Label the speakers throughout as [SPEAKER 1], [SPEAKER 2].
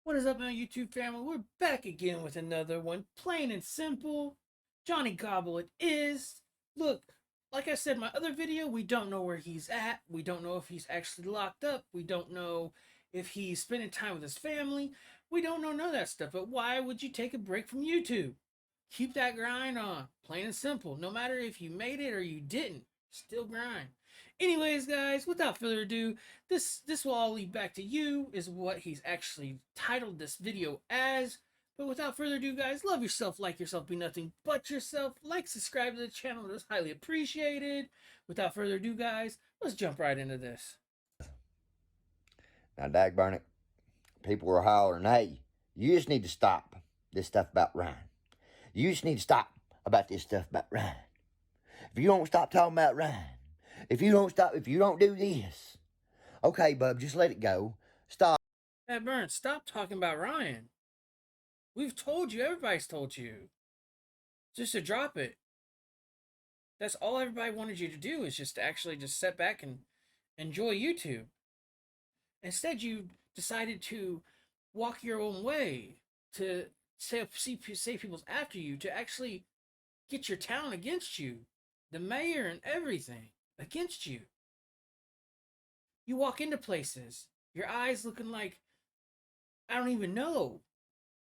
[SPEAKER 1] What is up, my YouTube family? We're back again with another one. Plain and simple. Johnny Goble it is. Look, like I said in my other video, we don't know where he's at. We don't know if he's actually locked up. We don't know if he's spending time with his family. We don't know none of that stuff. But why would you take a break from YouTube? Keep that grind on. Plain and simple. No matter if you made it or you didn't, still grind. Anyways, guys, without further ado, this will all lead back to you, is what he's actually titled this video as. But without further ado, guys, love yourself, like yourself, be nothing but yourself. Like, subscribe to the channel, it is highly appreciated. Without further ado, guys, let's jump right into this.
[SPEAKER 2] Now, Dagburn it, people were hollering, hey, you just need to stop this stuff about Ryan. You just need to stop about this stuff about Ryan. If you don't stop talking about Ryan, if you don't do this, okay, bub, just let it go. Stop.
[SPEAKER 1] Dagburn, stop talking about Ryan. We've told you, everybody's told you. Just to drop it. That's all everybody wanted you to do, is just to actually just sit back and enjoy YouTube. Instead, you decided to walk your own way, to say people's after you, to actually get your town against you, the mayor and everything against you. You walk into places, your eyes looking like, I don't even know.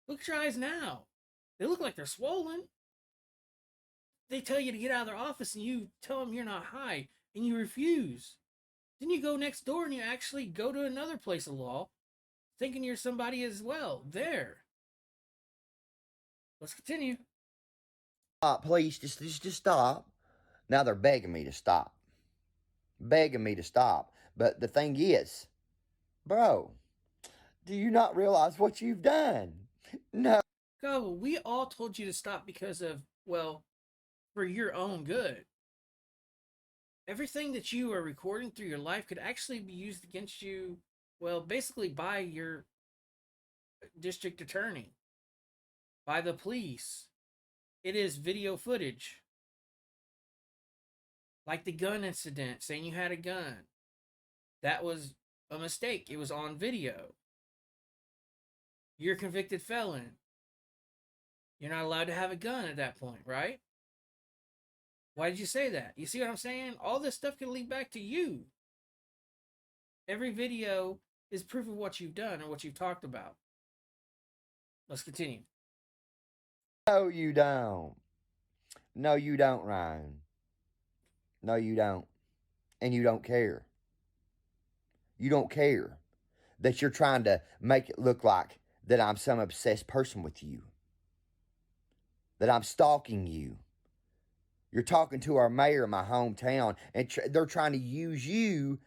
[SPEAKER 1] Look at your eyes now. They look like they're swollen. They tell you to get out of their office and you tell them you're not high and you refuse. Then you go next door and you actually go to another place of law thinking you're somebody as well. There. Let's continue.
[SPEAKER 2] Stop, please, just stop. Now they're begging me to stop. Begging me to stop. But the thing is, bro, do you not realize what you've done? No.
[SPEAKER 1] Go. We all told you to stop because of, well, for your own good. Everything that you are recording through your life could actually be used against you, well, basically by your district attorney, by the police. It is video footage. Like the gun incident, saying you had a gun. That was a mistake. It was on video. You're a convicted felon. You're not allowed to have a gun at that point, right? Why did you say that? You see what I'm saying? All this stuff can lead back to you. Every video is proof of what you've done or what you've talked about. Let's continue.
[SPEAKER 2] No, you don't. No, you don't, Ryan. No, you don't. And you don't care. You don't care that you're trying to make it look like that I'm some obsessed person with you, that I'm stalking you. You're talking to our mayor in my hometown, and they're trying to use you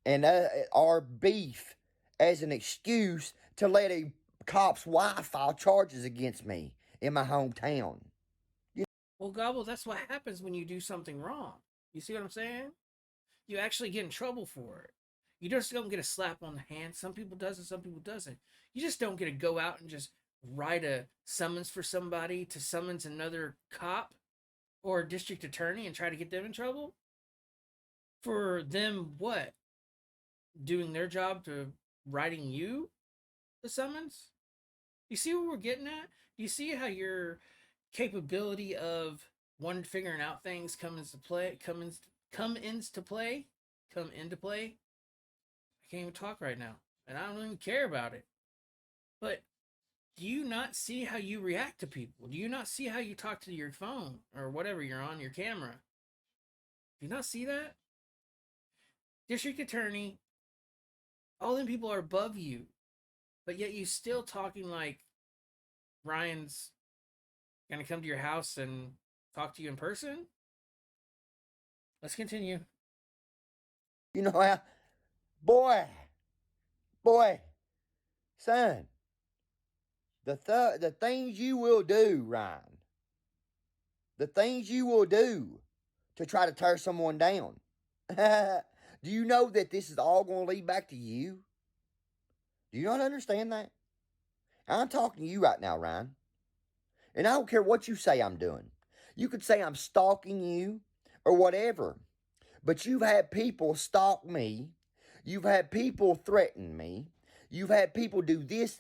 [SPEAKER 2] and our beef as an excuse to let a cop's wife file charges against me in my hometown.
[SPEAKER 1] Well, Gobble, that's what happens when you do something wrong. You see what I'm saying? You actually get in trouble for it. You just don't get a slap on the hand. Some people does and some people doesn't. You just don't get to go out and just write a summons for somebody to summons another cop or district attorney and try to get them in trouble. For them, what? Doing their job to writing you the summons? You see what we're getting at? You see how your capability of one figuring out things come into play? I can't even talk right now, and I don't even care about it. But do you not see how you react to people? Do you not see how you talk to your phone or whatever you're on, your camera? Do you not see that? District attorney, all them people are above you, but yet you still talking like Ryan's gonna come to your house and talk to you in person? Let's continue.
[SPEAKER 2] You know how, boy, son, the things you will do, Ryan, the things you will do to try to tear someone down. Do you know that this is all going to lead back to you? Do you not understand that? I'm talking to you right now, Ryan. And I don't care what you say I'm doing. You could say I'm stalking you or whatever. But you've had people stalk me. You've had people threaten me. You've had people do this,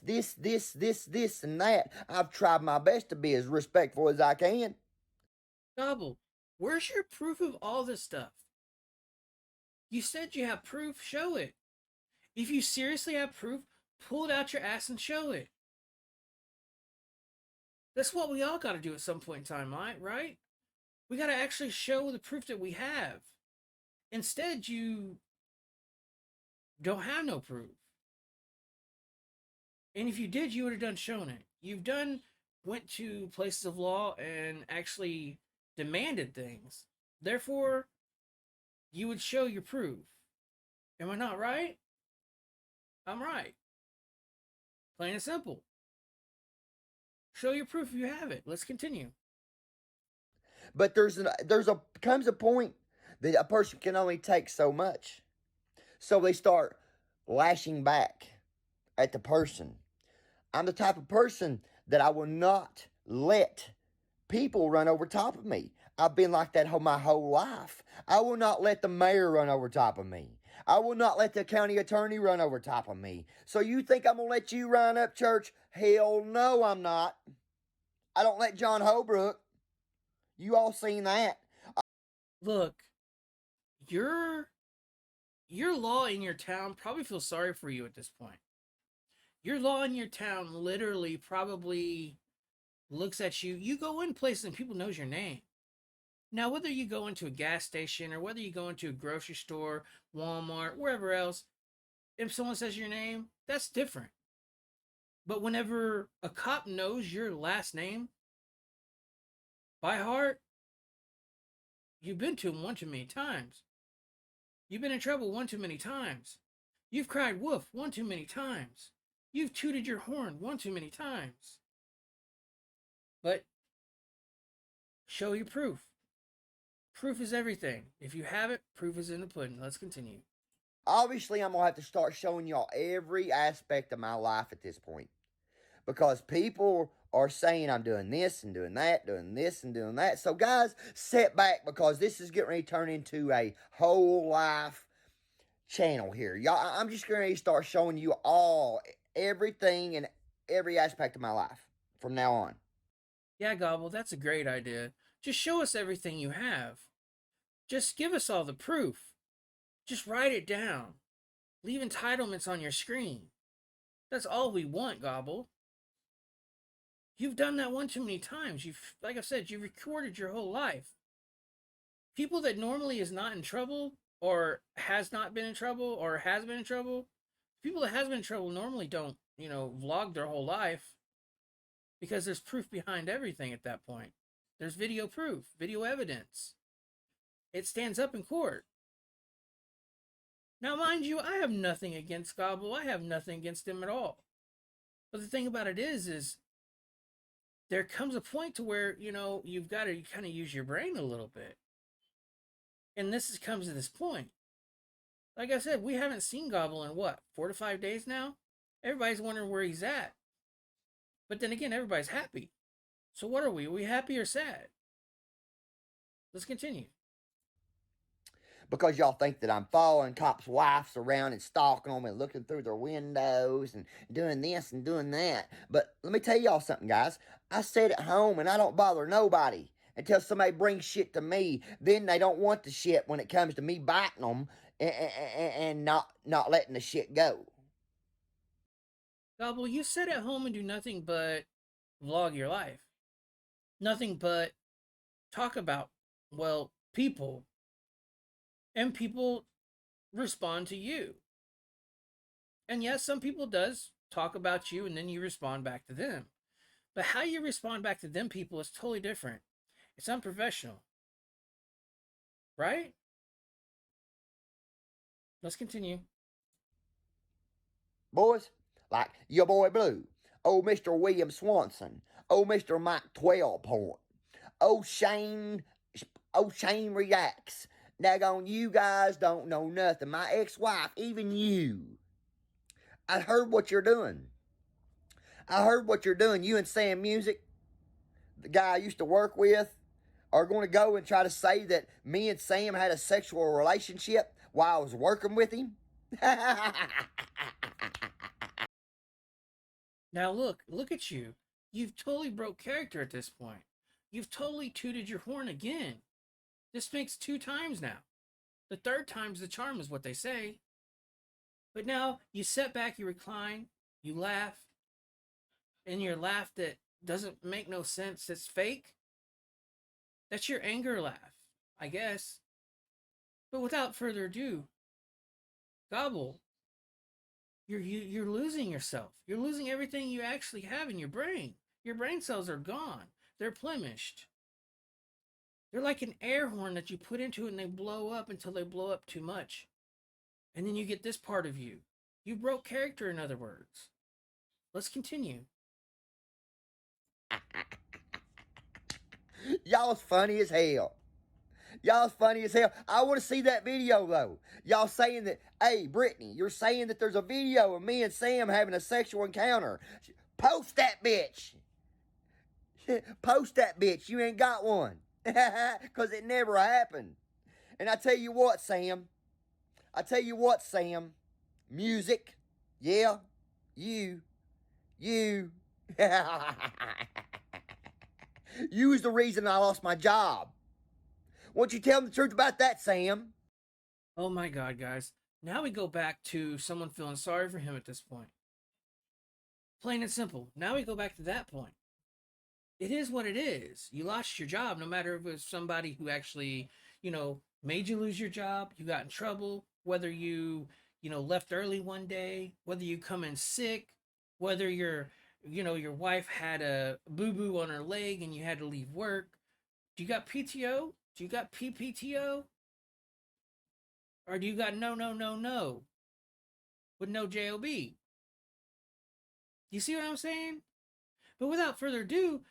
[SPEAKER 2] and that. I've tried my best to be as respectful as I can.
[SPEAKER 1] Goble, where's your proof of all this stuff? You said you have proof, show it. If you seriously have proof, pull it out your ass and show it. That's what we all got to do at some point in time, right? We got to actually show the proof that we have. Instead, you don't have no proof. And if you did, you would have shown it. Went to places of law and actually demanded things. Therefore, you would show your proof. Am I not right? I'm right. Plain and simple. Show your proof if you have it. Let's continue.
[SPEAKER 2] But comes a point that a person can only take so much. So they start lashing back at the person. I'm the type of person that I will not let people run over top of me. I've been like that my whole life. I will not let the mayor run over top of me. I will not let the county attorney run over top of me. So you think I'm going to let you run up church? Hell no, I'm not. I don't let John Holbrook. You all seen that.
[SPEAKER 1] Look, your law in your town probably feels sorry for you at this point. Your law in your town literally probably looks at you. You go in places and people knows your name. Now, whether you go into a gas station or whether you go into a grocery store, Walmart, wherever else, if someone says your name, that's different. But whenever a cop knows your last name by heart, you've been to him one too many times. You've been in trouble one too many times. You've cried woof one too many times. You've tooted your horn one too many times. But show your proof. Proof is everything. If you have it, proof is in the pudding. Let's continue.
[SPEAKER 2] Obviously, I'm going to have to start showing y'all every aspect of my life at this point. Because people are saying I'm doing this and doing that, doing this and doing that. So, guys, sit back because this is getting ready to turn into a whole life channel here. Y'all, I'm just going to start showing you everything and every aspect of my life from now on.
[SPEAKER 1] Yeah, Gobble, that's a great idea. Just show us everything you have. Just give us all the proof. Just write it down. Leave entitlements on your screen. That's all we want, Gobble. You've done that one too many times. Like I said, you've recorded your whole life. People that normally is not in trouble or has not been in trouble or has been in trouble, people that has been in trouble normally don't, vlog their whole life because there's proof behind everything at that point. There's video proof, video evidence. It stands up in court. Now, mind you, I have nothing against Gobble. I have nothing against him at all. But the thing about it is there comes a point to where, you've got to kind of use your brain a little bit. And comes to this point. Like I said, we haven't seen Gobble in 4 to 5 days now? Everybody's wondering where he's at. But then again, everybody's happy. So what are we? Are we happy or sad? Let's continue.
[SPEAKER 2] Because y'all think that I'm following cops' wives around and stalking them and looking through their windows and doing this and doing that. But let me tell y'all something, guys. I sit at home and I don't bother nobody until somebody brings shit to me. Then they don't want the shit when it comes to me biting them and not letting the shit go.
[SPEAKER 1] Gobble, you sit at home and do nothing but vlog your life. Nothing but talk about, people. And people respond to you. And yes, some people does talk about you and then you respond back to them. But how you respond back to them people is totally different. It's unprofessional. Right? Let's continue.
[SPEAKER 2] Boys, like your boy Blue, old Mr. William Swanson, old Mr. Mike 12 Point, old Shane Reacts. Daggone, you guys don't know nothing. My ex-wife, even you. I heard what you're doing. You and Sam Music, the guy I used to work with, are going to go and try to say that me and Sam had a sexual relationship while I was working with him.
[SPEAKER 1] Now look at you. You've totally broke character at this point. You've totally tooted your horn again. This makes 2 times now. The third time's the charm is what they say. But now you sit back, you recline, you laugh, and your laugh that doesn't make no sense, it's fake. That's your anger laugh, I guess. But without further ado, Gobble, you're losing yourself. You're losing everything you actually have in your brain. Your brain cells are gone. They're blemished. They're like an air horn that you put into it and they blow up until they blow up too much. And then you get this part of you. You broke character, in other words. Let's continue.
[SPEAKER 2] Y'all's funny as hell. Y'all's funny as hell. I want to see that video though. Y'all saying that, hey, Brittany, you're saying that there's a video of me and Sam having a sexual encounter. Post that bitch. Post that bitch. You ain't got one. Because it never happened. And I tell you what, Sam. Music. Yeah. You. You was the reason I lost my job. Won't you tell them the truth about that, Sam?
[SPEAKER 1] Oh my god, guys. Now we go back to someone feeling sorry for him at this point. Plain and simple. Now we go back to that point. It is what it is. You lost your job, no matter if it was somebody who actually, made you lose your job, you got in trouble, whether you, left early one day, whether you come in sick, whether your wife had a boo-boo on her leg and you had to leave work. Do you got PTO? Do you got PPTO? Or do you got no with no JOB? You see what I'm saying? But without further ado,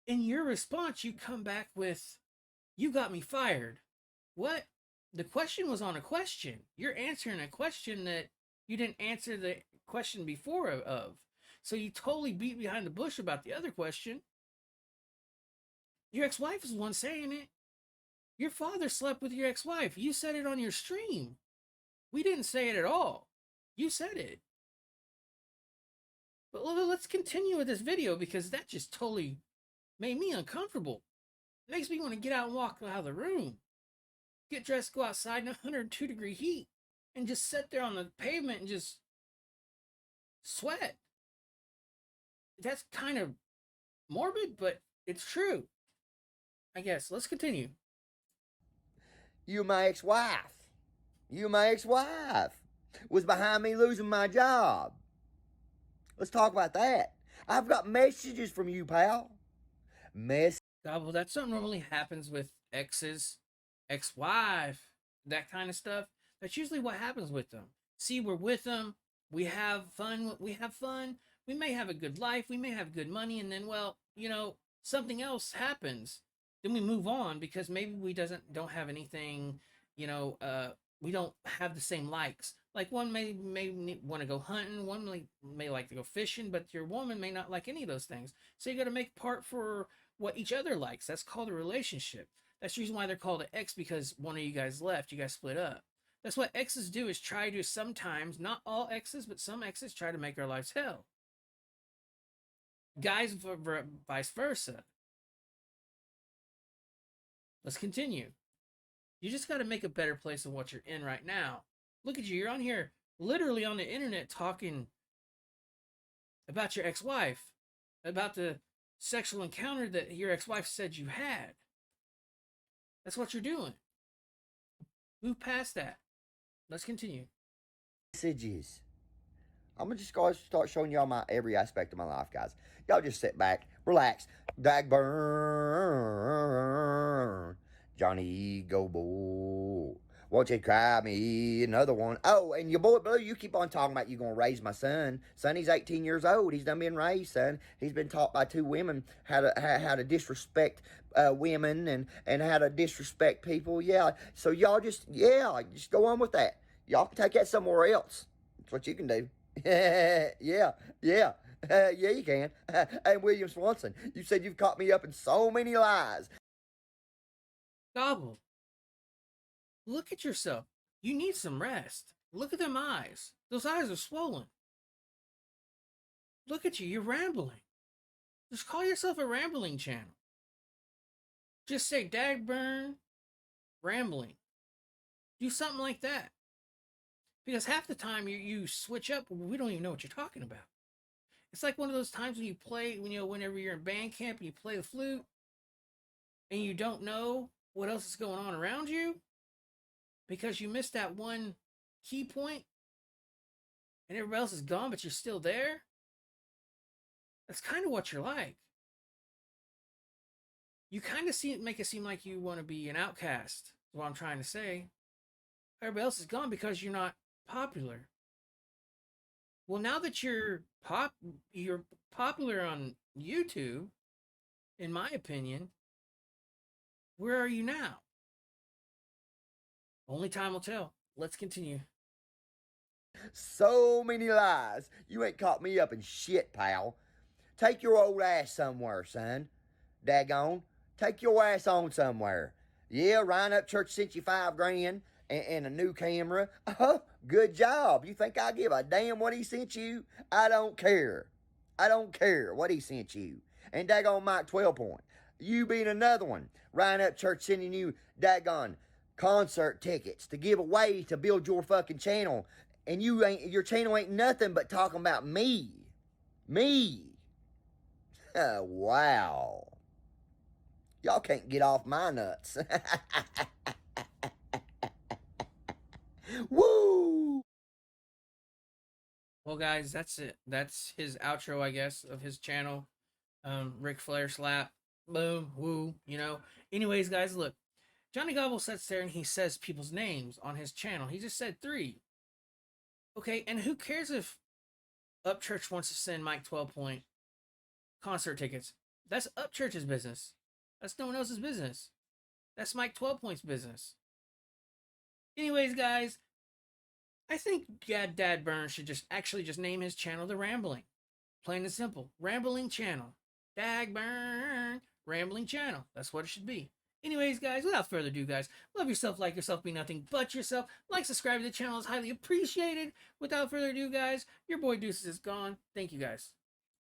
[SPEAKER 1] in your response, you come back with, you got me fired. What? The question was on a question. You're answering a question that you didn't answer the question before of. So you totally beat behind the bush about the other question. Your ex-wife is the one saying it. Your father slept with your ex-wife. You said it on your stream. We didn't say it at all. You said it. But let's continue with this video because that just totally made me uncomfortable. It makes me want to get out and walk out of the room. Get dressed, go outside in 102-degree heat, and just sit there on the pavement and just sweat. That's kind of morbid, but it's true. I guess. Let's continue.
[SPEAKER 2] You my ex-wife. Was behind me losing my job. Let's talk about that. I've got messages from you, pal.
[SPEAKER 1] God, well, that something normally happens with exes, ex-wife, that kind of stuff. That's usually what happens with them. See, we're with them. We have fun. We may have a good life. We may have good money. And then, well, something else happens. Then we move on because maybe we don't have anything, we don't have the same likes. Like one may want to go hunting, one may like to go fishing, but your woman may not like any of those things. So you got to make part for what each other likes. That's called a relationship. That's the reason why they're called an ex, because one of you guys left, you guys split up. That's what exes do, is try to sometimes, not all exes, but some exes try to make our lives hell. Guys, vice versa. Let's continue. You just got to make a better place of what you're in right now. Look at you. You're on here literally on the internet talking about your ex-wife, about the sexual encounter that your ex-wife said you had. That's what you're doing. Move past that. Let's continue.
[SPEAKER 2] Messages. I'm gonna just go start showing y'all my every aspect of my life, guys. Y'all just sit back, relax. Dagburn Johnny Goble. Won't you cry me another one? Oh, and your boy Blue, you keep on talking about you gonna raise my son. Son, he's 18 years old. He's done been raised, son. He's been taught by 2 women how to disrespect women and how to disrespect people. Yeah. So y'all just go on with that. Y'all can take that somewhere else. That's what you can do. Yeah, you can. Hey, William Swanson, you said you've caught me up in so many lies.
[SPEAKER 1] Gobble. Look at yourself. You need some rest. Look at them eyes. Those eyes are swollen. Look at you, you're rambling. Just call yourself a rambling channel. Just say Dagburn Rambling. Do something like that. Because half the time you switch up, we don't even know what you're talking about. It's like one of those times when you play, whenever you're in band camp and you play the flute and you don't know what else is going on around you because you missed that one key point and everybody else is gone, but you're still there. That's kind of what you're like. You kind of make it seem like you want to be an outcast. Is what I'm trying to say. Everybody else is gone because you're not popular. Well, now that you're popular on YouTube, in my opinion, where are you now? Only time will tell. Let's continue.
[SPEAKER 2] So many lies. You ain't caught me up in shit, pal. Take your old ass somewhere, son. Daggone. Take your ass on somewhere. Yeah, Ryan Upchurch sent you $5,000 and a new camera. Oh, good job. You think I give a damn what he sent you? I don't care. I don't care what he sent you. And daggone Mike 12 Point. You being another one. Ryan Upchurch sending you daggone concert tickets to give away to build your fucking channel. And your channel ain't nothing but talking about me. Me. Wow. Y'all can't get off my nuts. Woo!
[SPEAKER 1] Well, guys, that's it. That's his outro, I guess, of his channel. Ric Flair slap. Boom. Woo. Anyways, guys, look. Johnny Goble sits there and he says people's names on his channel. He just said 3. Okay, and who cares if Upchurch wants to send Mike 12 Point concert tickets? That's Upchurch's business. That's no one else's business. That's Mike 12 Point's business. Anyways, guys, I think Dad Burns should just name his channel The Rambling. Plain and simple. Rambling Channel. Dagburn Rambling Channel. That's what it should be. Anyways, guys, without further ado, guys, love yourself, like yourself, be nothing but yourself. Like, subscribe to the channel is highly appreciated. Without further ado, guys, your boy Deuces is gone. Thank you, guys.